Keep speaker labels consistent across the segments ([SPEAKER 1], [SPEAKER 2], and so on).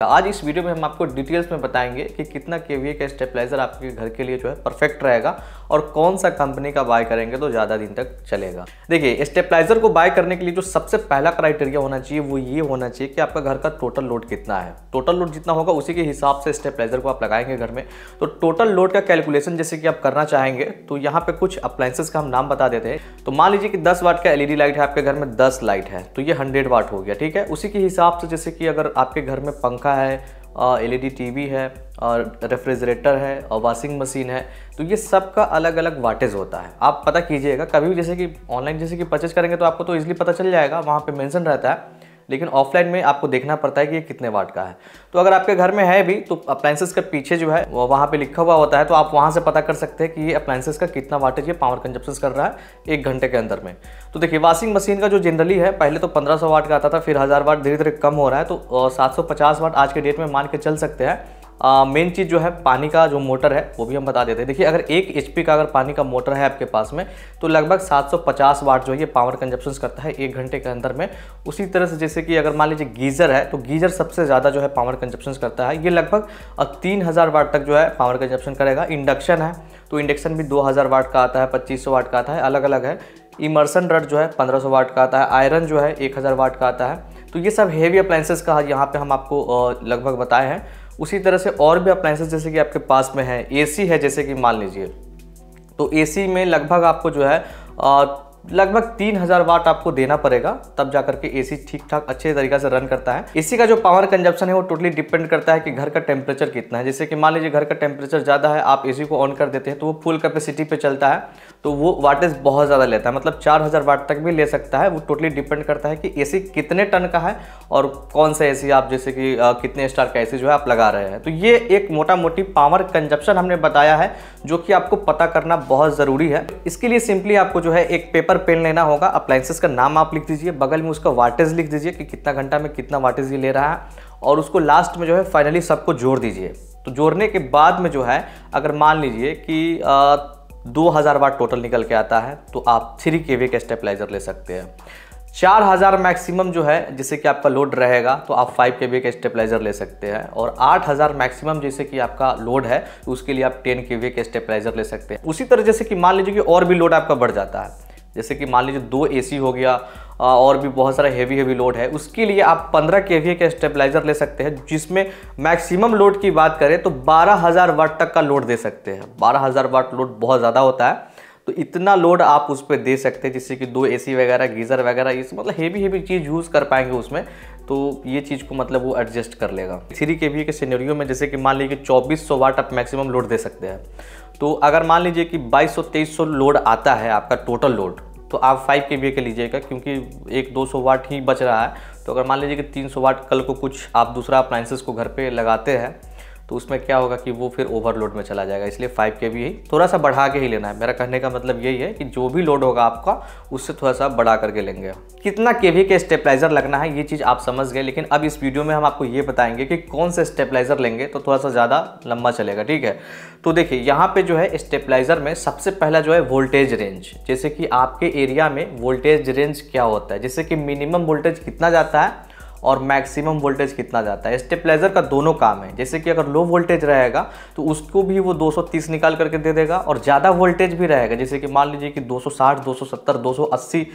[SPEAKER 1] आज इस वीडियो में हम आपको डिटेल्स में बताएंगे कि कितना केवीए का स्टेबलाइजर आपके घर के लिए जो है परफेक्ट रहेगा और कौन सा कंपनी का बाय करेंगे तो ज़्यादा दिन तक चलेगा। देखिए, स्टेबलाइजर को बाय करने के लिए जो सबसे पहला क्राइटेरिया होना चाहिए वो ये होना चाहिए कि आपका घर का टोटल लोड कितना है। टोटल लोड जितना होगा उसी के हिसाब से स्टेबलाइजर को आप लगाएंगे घर में। तो टोटल लोड का कैलकुलेशन जैसे कि आप करना चाहेंगे तो यहाँ पे कुछ अप्लायंसेस का हम नाम बता देते हैं। तो मान लीजिए कि 10 वाट का एलईडी लाइट है आपके घर में, 10 लाइट है तो ये 100 वाट हो गया, ठीक है। उसी के हिसाब से जैसे कि अगर आपके घर में पंखा है, एलईडी टीवी है और रेफ्रिजरेटर है और वॉशिंग मशीन है, तो ये सब का अलग अलग वाटेज होता है। आप पता कीजिएगा, कभी भी जैसे कि ऑनलाइन जैसे कि परचेज करेंगे तो आपको तो इजीली पता चल जाएगा, वहाँ पे मेंशन रहता है, लेकिन ऑफलाइन में आपको देखना पड़ता है कि ये कितने वाट का है। तो अगर आपके घर में है भी तो अप्लायंसेस के पीछे जो है वहाँ पे लिखा हुआ होता है, तो आप वहाँ से पता कर सकते हैं कि ये अप्लायंसेस का कितना वाटेज ये पावर कंजप्शन कर रहा है 1 घंटे के अंदर में। तो देखिए, वॉशिंग मशीन का जो जनरली है पहले तो 1500 वाट का आता था, फिर 1000 वाट, धीरे धीरे कम हो रहा है, तो 750 वाट आज के डेट में मान के चल सकते हैं। मेन चीज़ जो है पानी का जो मोटर है वो भी हम बता देते हैं। देखिए, अगर 1 HP का अगर पानी का मोटर है आपके पास में तो लगभग 750 वाट जो है ये पावर कंजप्शन करता है 1 घंटे के अंदर में। उसी तरह से जैसे कि अगर मान लीजिए गीज़र है तो गीज़र सबसे ज़्यादा जो है पावर कंजप्शन करता है, ये लगभग 3000 वाट तक जो है पावर कंजप्शन करेगा। इंडक्शन है तो इंडक्शन भी 2000 वाट का आता है, 2500 वाट का आता है, अलग अलग है। इमर्सन रड जो है 1500 वाट का आता है, आयरन जो है 1000 वाट का आता है। तो ये सब हेवी अप्लायंसेस का यहाँ पे हम आपको लगभग बताए हैं। उसी तरह से और भी अप्लायंसेस जैसे कि आपके पास में है, एसी है जैसे कि मान लीजिए, तो एसी में लगभग आपको जो है लगभग 3000 वाट आपको देना पड़ेगा, तब जाकर के एसी ठीक ठाक अच्छे तरीके से रन करता है। एसी का जो पावर कंजप्शन है वो टोटली डिपेंड करता है कि घर का टेम्परेचर कितना है। जैसे कि मान लीजिए घर का टेम्परेचर ज़्यादा है, आप एसी को ऑन कर देते हैं तो वो फुल कैपेसिटी पे चलता है, तो वो वाटेज बहुत ज़्यादा लेता है, मतलब 4000 वाट तक भी ले सकता है। वो टोटली डिपेंड करता है कि एसी कितने टन का है और कौन सा एसी आप जैसे कि कितने स्टार का एसी जो है आप लगा रहे हैं। तो ये एक मोटा मोटी पावर कंजप्शन हमने बताया है जो कि आपको पता करना बहुत ज़रूरी है। इसके लिए सिंपली आपको जो है एक पेपर पेन लेना होगा, अप्लायंसेस का नाम आप लिख दीजिए, बगल में उसका वाटेज लिख दीजिए कि कितना घंटा में कितना वाटेज ये ले रहा है, और उसको लास्ट में जो है फाइनली सबको जोड़ दीजिए। तो जोड़ने के बाद में जो है अगर मान लीजिए कि 2000 वाट टोटल निकल के आता है तो आप 3 kVA का स्टेबलाइजर ले सकते हैं। 4000 मैक्सिमम जो है जैसे कि आपका लोड रहेगा तो आप 5 kVA का स्टेबलाइजर ले सकते हैं, और 8000 मैक्सिमम जैसे कि आपका लोड है तो उसके लिए आप 10 kVA का स्टेबलाइजर ले सकते हैं। उसी तरह जैसे कि मान लीजिए कि और भी लोड आपका बढ़ जाता है, जैसे कि मान लीजिए 2 AC हो गया और भी बहुत सारा हेवी लोड है, उसके लिए आप 15 kVA का स्टेबलाइजर ले सकते हैं, जिसमें मैक्सिमम लोड की बात करें तो 12000 वाट तक का लोड दे सकते हैं। 12000 वाट लोड बहुत ज़्यादा होता है, तो इतना लोड आप उस पर दे सकते हैं, जिससे कि 2 AC वगैरह, गीज़र वगैरह, ये मतलब हेवी चीज़ यूज़ कर पाएंगे उसमें, तो ये चीज़ को मतलब वो एडजस्ट कर लेगा। 3 kVA के सिनेरियो में जैसे कि मान लीजिए 2400 वाट आप मैक्सिमम लोड दे सकते हैं। तो अगर मान लीजिए कि 2200-2300 लोड आता है आपका टोटल लोड, तो आप 5 kVA के लीजिएगा, क्योंकि एक 200 वाट ही बच रहा है। तो अगर मान लीजिए कि 300 वाट कल को कुछ आप दूसरा अप्लायंसेस को घर पे लगाते हैं तो उसमें क्या होगा कि वो फिर ओवरलोड में चला जाएगा, इसलिए 5 kVA ही थोड़ा सा बढ़ा के ही लेना है। मेरा कहने का मतलब यही है कि जो भी लोड होगा आपका उससे थोड़ा सा बढ़ा करके लेंगे। कितना kVA के स्टेबलाइजर लगना है ये चीज़ आप समझ गए, लेकिन अब इस वीडियो में हम आपको ये बताएंगे कि कौन से स्टेबलाइजर लेंगे तो थोड़ा सा ज़्यादा लंबा चलेगा, ठीक है। तो देखिए, यहाँ पे जो है स्टेबलाइजर में सबसे पहला जो है वोल्टेज रेंज, जैसे कि आपके एरिया में वोल्टेज रेंज क्या होता है, जैसे कि मिनिमम वोल्टेज कितना जाता है और मैक्सिमम वोल्टेज कितना जाता है। स्टेबलाइजर का दोनों काम है, जैसे कि अगर लो वोल्टेज रहेगा तो उसको भी वो 230 निकाल करके दे देगा, और ज़्यादा वोल्टेज भी रहेगा जैसे कि मान लीजिए कि 260, 270, 280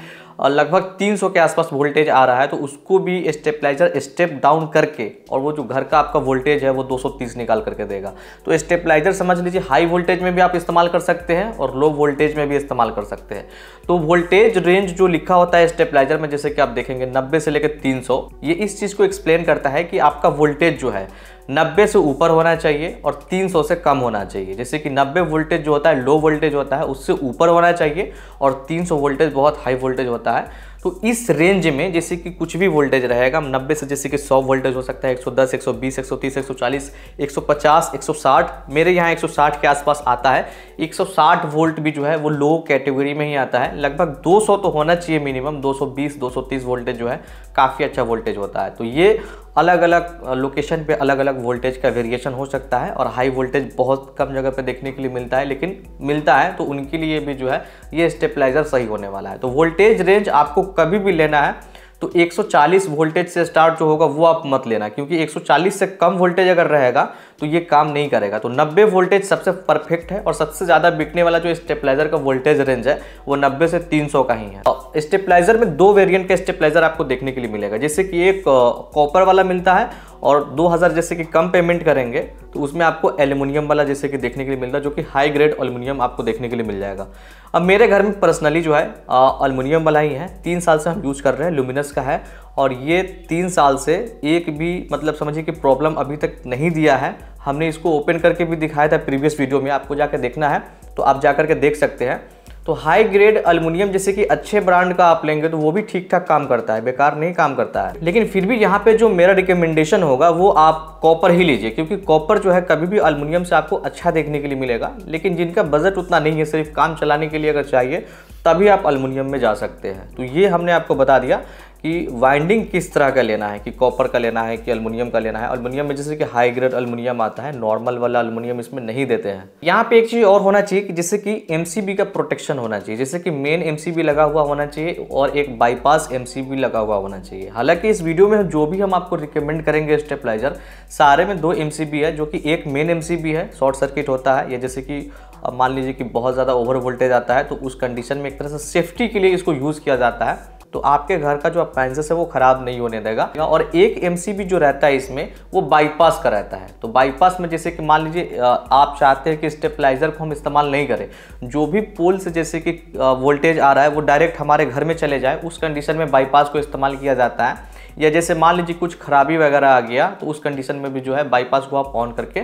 [SPEAKER 1] लगभग 300 के आसपास वोल्टेज आ रहा है तो उसको भी स्टेबलाइजर स्टेप डाउन करके, और वो जो घर का आपका वोल्टेज है वो 230 निकाल करके देगा। तो स्टेबलाइजर समझ लीजिए हाई वोल्टेज में भी आप इस्तेमाल कर सकते हैं और लो वोल्टेज में भी इस्तेमाल कर सकते हैं। तो वोल्टेज रेंज जो लिखा होता है स्टेबलाइजर में, जैसे कि आप देखेंगे 90 से लेकर 300, ये इस चीज़ को एक्सप्लेन करता है कि आपका वोल्टेज जो है 90 से ऊपर होना चाहिए और 300 से कम होना चाहिए। जैसे कि 90 वोल्टेज जो होता है लो वोल्टेज होता है, उससे ऊपर होना चाहिए, और 300 वोल्टेज बहुत हाई वोल्टेज होता है। तो इस रेंज में जैसे कि कुछ भी वोल्टेज रहेगा, 90 से जैसे कि 100 वोल्टेज हो सकता है, 110, 120, 130, 140, 150, 160, मेरे यहाँ 160 के आसपास आता है। 160 वोल्ट भी जो है वो लो कैटेगरी में ही आता है। लगभग 200 तो होना चाहिए मिनिमम, 220, 230 वोल्टेज जो है काफ़ी अच्छा वोल्टेज होता है। तो ये अलग अलग लोकेशन पे अलग अलग वोल्टेज का वेरिएशन हो सकता है, और हाई वोल्टेज बहुत कम जगह पे देखने के लिए मिलता है, लेकिन मिलता है तो उनके लिए भी जो है ये स्टेबलाइजर सही होने वाला है। तो वोल्टेज रेंज आपको कभी भी लेना है तो 140 वोल्टेज से स्टार्ट जो होगा वो आप मत लेना, क्योंकि 140 से कम वोल्टेज अगर रहेगा तो ये काम नहीं करेगा। तो 90 वोल्टेज सबसे परफेक्ट है, और सबसे ज़्यादा बिकने वाला जो स्टेबलाइजर का वोल्टेज रेंज है वो 90 से 300 का ही है। और स्टेबलाइजर में 2 वेरिएंट का स्टेबलाइजर आपको देखने के लिए मिलेगा, जैसे कि एक कॉपर वाला मिलता है, और 2000 जैसे कि कम पेमेंट करेंगे तो उसमें आपको एल्युमिनियम वाला जैसे कि देखने के लिए मिलता है, जो कि हाई ग्रेड एल्युमिनियम आपको देखने के लिए मिल जाएगा। अब मेरे घर में पर्सनली जो है एल्युमिनियम वाला ही है, 3 साल से हम यूज़ कर रहे हैं, लुमिनस का है, और ये 3 साल से एक भी मतलब समझिए कि प्रॉब्लम अभी तक नहीं दिया है। हमने इसको ओपन करके भी दिखाया था प्रीवियस वीडियो में, आपको जाकर देखना है तो आप जाकर के देख सकते हैं। तो हाई ग्रेड एल्युमिनियम जैसे कि अच्छे ब्रांड का आप लेंगे तो वो भी ठीक ठाक काम करता है, बेकार नहीं काम करता है। लेकिन फिर भी यहाँ पे जो मेरा रिकमेंडेशन होगा वो आप कॉपर ही लीजिए, क्योंकि कॉपर जो है कभी भी एल्युमिनियम से आपको अच्छा देखने के लिए मिलेगा। लेकिन जिनका बजट उतना नहीं है, सिर्फ काम चलाने के लिए अगर चाहिए, तभी आप एल्युमिनियम में जा सकते हैं। तो ये हमने आपको बता दिया कि वाइंडिंग किस तरह का लेना है, कि कॉपर का लेना है कि एल्युमिनियम का लेना है। एल्युमिनियम में जैसे कि हाई ग्रेड एल्युमिनियम आता है, नॉर्मल वाला एल्युमिनियम इसमें नहीं देते हैं। यहाँ पे एक चीज़ और होना चाहिए कि जैसे कि एमसीबी का प्रोटेक्शन होना चाहिए, जैसे कि मेन एमसीबी लगा हुआ होना चाहिए और एक बाईपास एमसीबी लगा हुआ होना चाहिए। हालांकि इस वीडियो में जो भी हम आपको रिकमेंड करेंगे स्टेबलाइजर, सारे में 2 एमसीबी है, जो कि एक मेन एमसीबी है, शॉर्ट सर्किट होता है, या जैसे कि अब मान लीजिए कि बहुत ज़्यादा ओवर वोल्टेज आता है तो उस कंडीशन में एक तरह से सेफ्टी के लिए इसको यूज़ किया जाता है, तो आपके घर का जो अप्लायंसेस है वो ख़राब नहीं होने देगा। और एक एमसीबी जो रहता है इसमें वो बाईपास का रहता है। तो बाईपास में जैसे कि मान लीजिए आप चाहते हैं कि स्टेबलाइजर को हम इस्तेमाल नहीं करें, जो भी पोल से जैसे कि वोल्टेज आ रहा है वो डायरेक्ट हमारे घर में चले जाए, उस कंडीशन में बाईपास को इस्तेमाल किया जाता है। या जैसे मान लीजिए कुछ खराबी वगैरह आ गया तो उस कंडीशन में भी जो है बाईपास को आप ऑन करके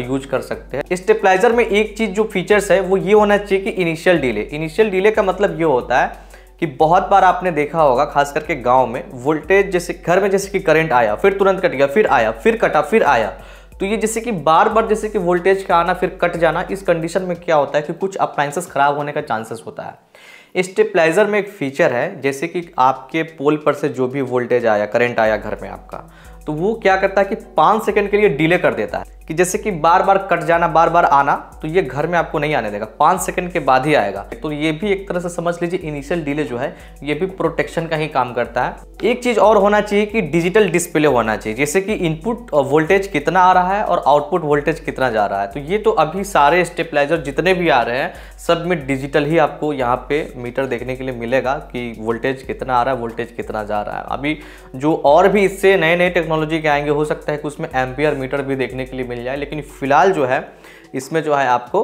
[SPEAKER 1] यूज कर सकते हैं। स्टेबलाइजर में एक चीज़ जो फीचर्स है वो ये होना चाहिए कि इनिशियल डिले। इनिशियल डिले का मतलब ये होता है कि बहुत बार आपने देखा होगा, खास करके गांव में, वोल्टेज जैसे घर में जैसे कि करंट आया, फिर तुरंत कट गया, फिर आया, फिर कटा, फिर आया, तो ये जैसे कि बार बार जैसे कि वोल्टेज का आना फिर कट जाना, इस कंडीशन में क्या होता है कि कुछ अप्लायंसेस खराब होने का चांसेस होता है। स्टेबलाइजर में एक फीचर है, जैसे कि आपके पोल पर से जो भी वोल्टेज आया, करंट आया घर में आपका, तो वो क्या करता है कि 5 सेकंड के लिए डिले कर देता है, कि जैसे कि बार बार कट जाना, बार बार आना, तो ये घर में आपको नहीं आने देगा, 5 सेकंड के बाद ही आएगा। तो ये भी एक तरह से समझ लीजिए इनिशियल डिले जो है ये भी प्रोटेक्शन का ही काम करता है। एक चीज़ और होना चाहिए कि डिजिटल डिस्प्ले होना चाहिए, जैसे कि इनपुट वोल्टेज कितना आ रहा है और आउटपुट वोल्टेज कितना जा रहा है। तो ये तो अभी सारे स्टेबलाइजर जितने भी आ रहे हैं सब में डिजिटल ही आपको यहाँ पे मीटर देखने के लिए मिलेगा कि वोल्टेज कितना आ रहा है, वोल्टेज कितना जा रहा है। अभी जो और भी इससे नए नए टेक्नोलॉजी के आएंगे, हो सकता है कि उसमें एम्पियर मीटर भी देखने के लिए मिल जाए, लेकिन फिलहाल जो है इसमें जो है आपको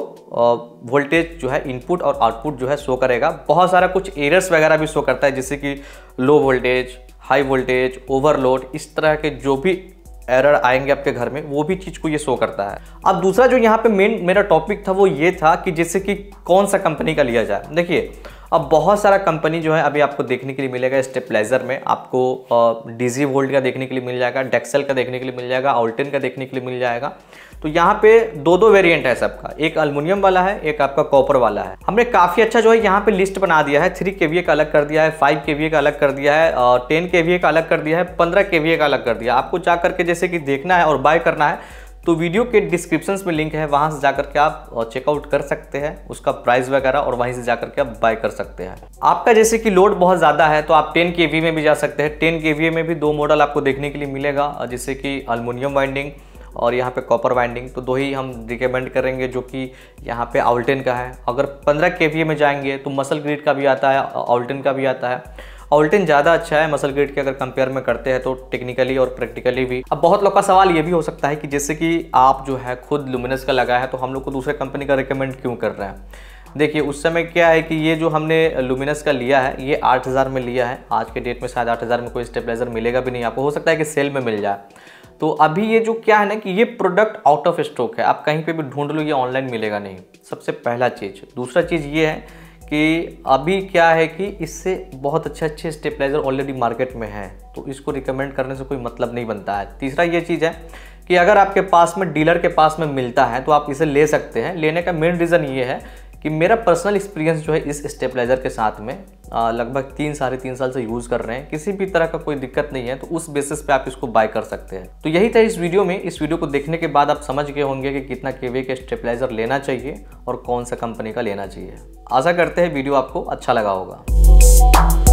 [SPEAKER 1] वोल्टेज जो है इनपुट और आउटपुट जो है शो करेगा। बहुत सारा कुछ एरर्स वगैरह भी शो करता है, जैसे कि low voltage, high voltage, overload, इस तरह के जो भी एरर आएंगे आपके घर में वो भी चीज़ को ये शो करता है। अब दूसरा जो यहाँ पे मेन मेरा टॉपिक था वो ये था कि जैसे कि कौन सा कंपनी का लिया जाए। देखिए अब बहुत सारा कंपनी जो है अभी आपको देखने के लिए मिलेगा स्टेबलाइजर में, आपको डीजी वोल्ट का देखने के लिए मिल जाएगा, डेक्सेल का देखने के लिए मिल जाएगा, आउल्टेन का देखने के लिए मिल जाएगा। तो यहाँ पे 2 वेरिएंट है सबका, एक एल्युमिनियम वाला है, एक आपका कॉपर वाला है। हमने काफ़ी अच्छा जो है यहाँ पे लिस्ट बना दिया है, 3 kVA का अलग कर दिया है, 5 kVA का अलग कर दिया है, 10 kVA का अलग कर दिया है, 15 kVA का अलग कर दिया। आपको जा करके जैसे कि देखना है और बाय करना है तो वीडियो के डिस्क्रिप्शन में लिंक है, वहां से जाकर के आप चेकआउट कर सकते हैं उसका प्राइस वगैरह, और वहीं से जाकर के आप बाय कर सकते हैं। आपका जैसे कि लोड बहुत ज़्यादा है तो आप 10 kVA में भी जा सकते हैं। 10 kVA में भी 2 मॉडल आपको देखने के लिए मिलेगा, जैसे कि एल्युमिनियम वाइंडिंग और यहाँ पे कॉपर वाइंडिंग। तो 2 ही हम रिकमेंड करेंगे, जो कि यहाँ पे आउल्टेन का है। अगर 15 kVA में जाएंगे तो मसल ग्रिड का भी आता है, आउल्टेन का भी आता है। आउल्टेन ज़्यादा अच्छा है मसल ग्रिड के अगर कंपेयर में करते हैं तो, टेक्निकली और प्रैक्टिकली भी। अब बहुत लोग का सवाल ये भी हो सकता है कि जैसे कि आप जो है खुद लुमिनस का लगा है तो हम लोग को दूसरे कंपनी का रिकमेंड क्यों कर रहे हैं। देखिए उस समय क्या है कि ये जो हमने लुमिनस का लिया है ये 8000 में लिया है। आज के डेट में शायद 8000 में कोई स्टेबलाइजर मिलेगा भी नहीं आपको, हो सकता है कि सेल में मिल जाए। तो अभी ये जो क्या है ना कि ये प्रोडक्ट आउट ऑफ स्टॉक है, आप कहीं पे भी ढूंढ लो ये ऑनलाइन मिलेगा नहीं, सबसे पहला चीज़। दूसरा चीज़ ये है कि अभी क्या है कि इससे बहुत अच्छे स्टेबलाइजर ऑलरेडी मार्केट में हैं, तो इसको रिकमेंड करने से कोई मतलब नहीं बनता है। तीसरा ये चीज़ है कि अगर आपके पास में डीलर के पास में मिलता है तो आप इसे ले सकते हैं। लेने का मेन रीज़न ये है कि मेरा पर्सनल एक्सपीरियंस जो है इस स्टेबलाइजर के साथ में लगभग 3-3.5 साल से यूज़ कर रहे हैं, किसी भी तरह का कोई दिक्कत नहीं है, तो उस बेसिस पे आप इसको बाय कर सकते हैं। तो यही था इस वीडियो में। इस वीडियो को देखने के बाद आप समझ गए होंगे कि कितना kVA का स्टेबलाइजर लेना चाहिए और कौन सा कंपनी का लेना चाहिए। आशा करते हैं वीडियो आपको अच्छा लगा होगा।